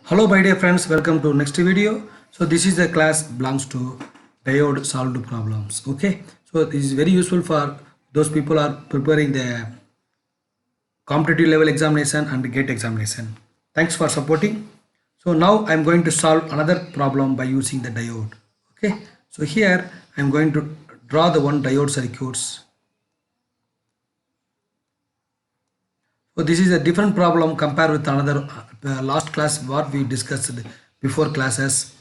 Hello my dear friends, welcome to next video. So this is the class belongs to diode solved problems. Okay, so this is very useful for those people are preparing the competitive level examination and gate examination. Thanks for supporting. So now I'm going to solve another problem by using the diode. Okay, so here I'm going to draw the one diode circuits. So this is a different problem compared with another last class what we discussed before classes.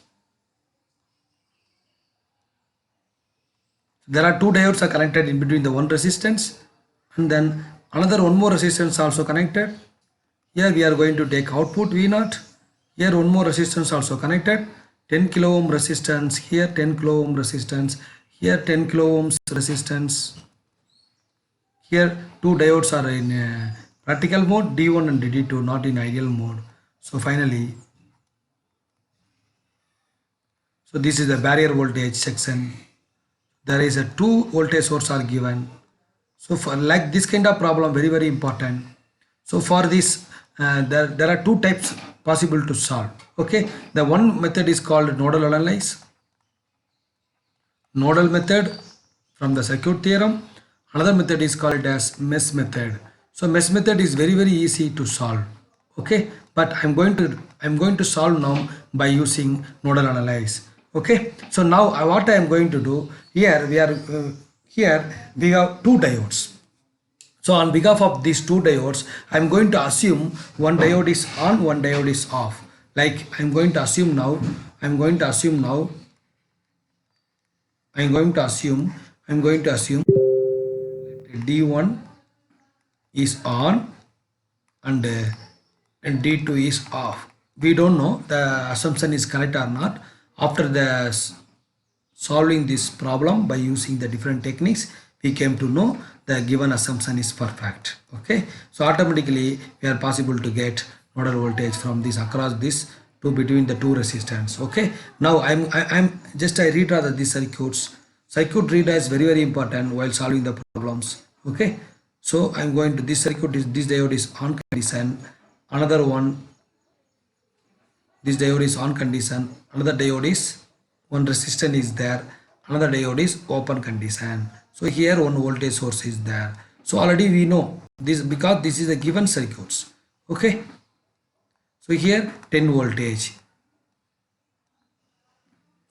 There are two diodes are connected in between the one resistance, and then another one more resistance also connected. Here we are going to take output V0. Here one more resistance also connected, 10 kilo ohm resistance, here 10 kilo ohm resistance, here 10 kilo ohms resistance. Here two diodes are in practical mode, D1 and D2, not in ideal mode. So finally, so this is the barrier voltage section. There is a two voltage source are given. So for like this kind of problem, very important. So for this there are two types possible to solve. Okay, the one method is called nodal analysis, nodal method from the circuit theorem. Another method is called as mesh method. So mesh method is very easy to solve. Okay, but I'm going to solve now by using nodal analysis. Okay, so now what I am going to do here, we have two diodes. So on behalf of these two diodes, I am going to assume one diode is on, one diode is off. Like I'm going to assume D1 is on and D2 is off. We don't know the assumption is correct or not. After the solving this problem by using the different techniques, we came to know the given assumption is perfect. Okay, so automatically we are possible to get nodal voltage from this across this to between the two resistance. Okay, now I redraw these circuits. Circuit redraw is very important while solving the problems. Okay, so I'm going to this circuit is this diode is on condition, another one this diode is on condition, another diode is one resistance is there, another diode is open condition. So here one voltage source is there. So already we know this because this is a given circuits. Okay, so here 10 voltage.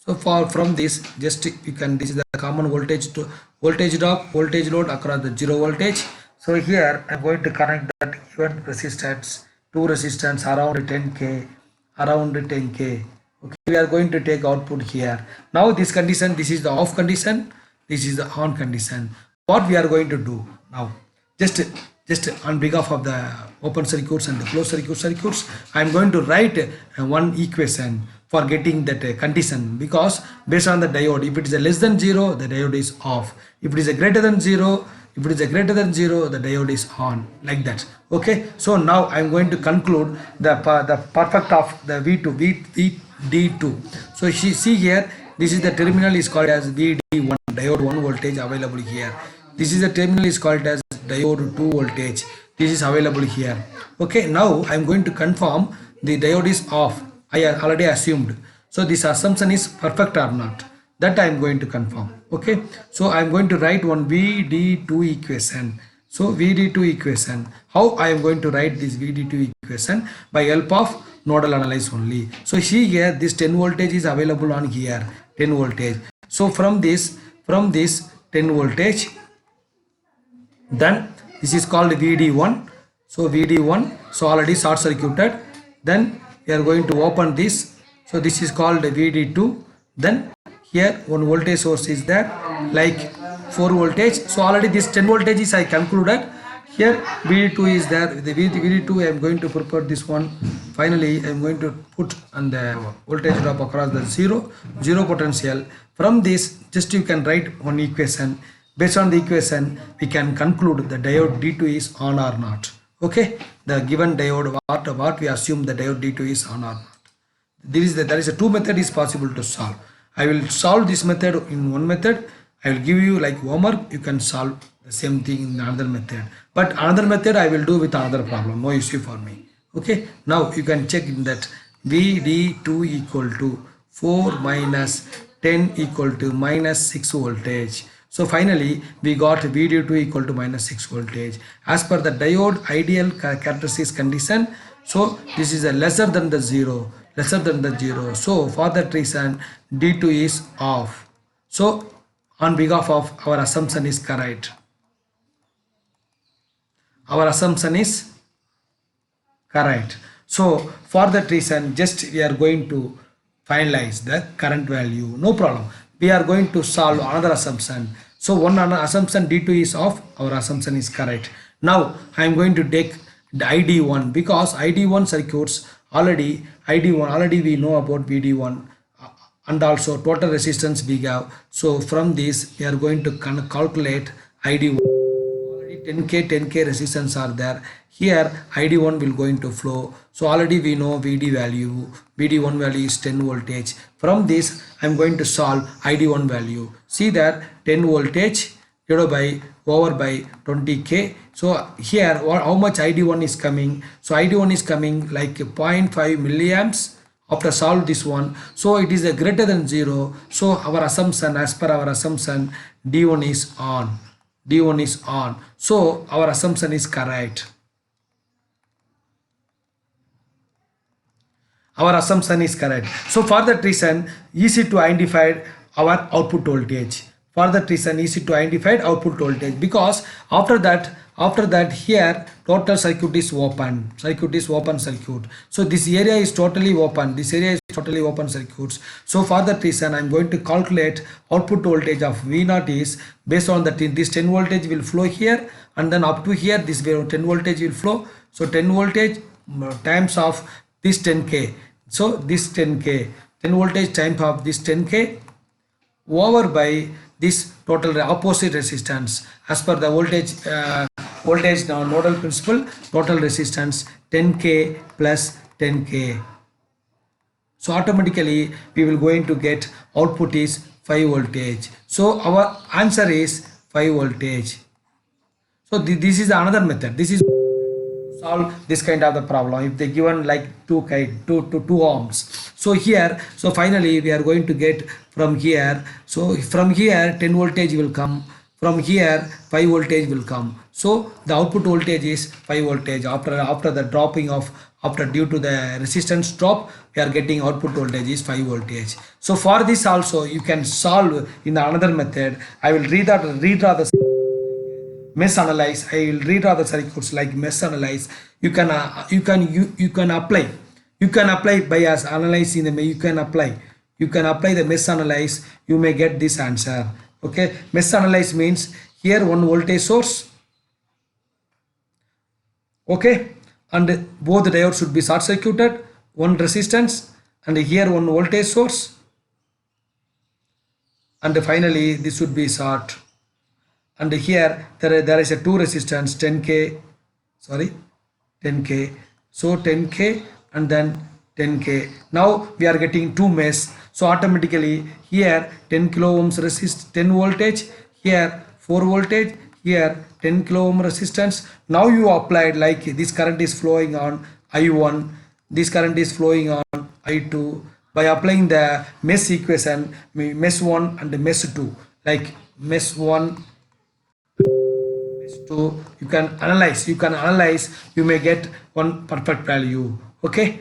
So from this just you can, this is the common voltage to voltage drop, voltage load across the zero voltage. So here I'm going to connect that given resistance, two resistance around 10k. Okay, we are going to take output here. Now this condition, this is the off condition, this is the on condition. What we are going to do now, just on behalf of the open circuits and the closed circuits, I am going to write one equation for getting that condition, because based on the diode, if it is a less than 0, the diode is off. If it is a greater than 0, the diode is on, like that. Okay, so now I am going to conclude the perfect of the VD2. So see here, this is the terminal is called as VD1, diode 1 voltage available here. This is the terminal is called as diode 2 voltage. This is available here. Okay, now I am going to confirm the diode is off. I already assumed. So this assumption is perfect or not, that I am going to confirm. Okay, so I am going to write one VD2 equation. So VD2 equation, how I am going to write this VD2 equation? By help of nodal analysis only. So see here, this 10 voltage is available on here, 10 voltage. So from this 10 voltage, then this is called VD1. So VD1, so already short circuited. Then we are going to open this. So this is called VD2. Then here one voltage source is there, like 4 voltage. So already this 10 voltage is I concluded. Here VD2 is there. The VD2 I am going to prepare this one. Finally I am going to put on the voltage drop across the zero potential. From this just you can write one equation. Based on the equation we can conclude the diode D2 is on or not. Okay, the given diode what we assume the diode D2 is on or not. There is a two method is possible to solve. I will solve this method in one method. I will give you like homework. You can solve the same thing in another method. But another method I will do with another problem. No issue for me. Okay. Now you can check in that VD2 equal to 4 minus 10 equal to minus 6 voltage. So finally we got VD2 equal to minus 6 voltage. As per the diode ideal characteristics condition, so this is a lesser than the 0, lesser than the 0. So for that reason D2 is off. So on behalf of our assumption is correct. Our assumption is correct. So for that reason just we are going to finalize the current value. No problem. We are going to solve another assumption. So one assumption D2 is off. Our assumption is correct. Now I am going to take the ID1 because ID1 circuits already we know about VD1 and also total resistance we have. So from this we are going to calculate ID1. 10k resistance are there. Here ID1 will going to flow. So already we know VD1 value is 10 voltage. From this I am going to solve ID1 value. See that 10 voltage divided by over by 20k. So here how much ID1 is coming? So ID1 is coming like 0.5 milliamps. After solve this one, so it is a greater than 0. So our assumption, as per our assumption, D1 is on. D1 is on. So our assumption is correct. Our assumption is correct. So for that reason, easy to identify our output voltage. For that reason, easy to identify output voltage, because after that here total circuit is open. Circuit is open circuit. So this area is totally open. This area is totally open circuits. So for that reason I am going to calculate output voltage of V0 is based on that this 10 voltage will flow here, and then up to here this 10 voltage will flow. So 10 voltage times of this 10k. So this 10k, 10 voltage times of this 10k over by this total opposite resistance. As per the voltage nodal principle, total resistance 10k plus 10k. So automatically we will going to get output is 5 voltage. So our answer is 5 voltage. So this is another method. This is solve this kind of the problem if they given like 2 ohms. So here, so finally we are going to get from here. So from here 10 voltage will come. From here 5 voltage will come. So the output voltage is 5 voltage. After the dropping of due to the resistance drop, we are getting output voltage is 5 voltage. So for this also you can solve in another method. I will redraw the mesh analyze. I will redraw the circuits like mesh analyze. You can apply. You can apply by as analyzing the you can apply the mesh analyze. You may get this answer. Okay, mesh analyze means here one voltage source. Okay, and both the diodes should be short circuited, one resistance, and here one voltage source, and finally this should be short. And here there is a 2 resistance 10k, so 10k and then 10k. Now we are getting 2 mesh. So automatically here 10 kilo ohms resist 10 voltage, here 4 voltage, here 10 kilo ohm resistance. Now you applied like this current is flowing on I1, this current is flowing on I2. By applying the mesh equation, mesh 1 and mesh 2, like mesh 1, mesh 2, you can analyze, you may get one perfect value. Okay,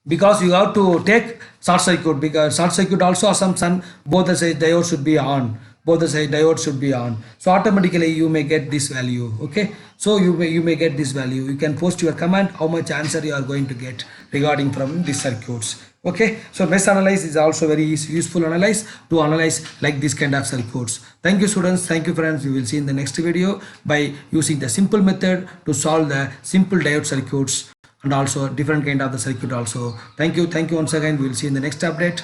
because you have to take short circuit, because short circuit also assumption both the side diode should be on, so automatically you may get this value. Okay, so you may get this value. You can post your comment how much answer you are going to get regarding from these circuits. Okay, so mesh analyze is also very useful analyze to analyze like this kind of circuits. Thank you students, thank you friends. We will see in the next video by using the simple method to solve the simple diode circuits and also different kind of the circuit also. Thank you once again. We will see in the next update.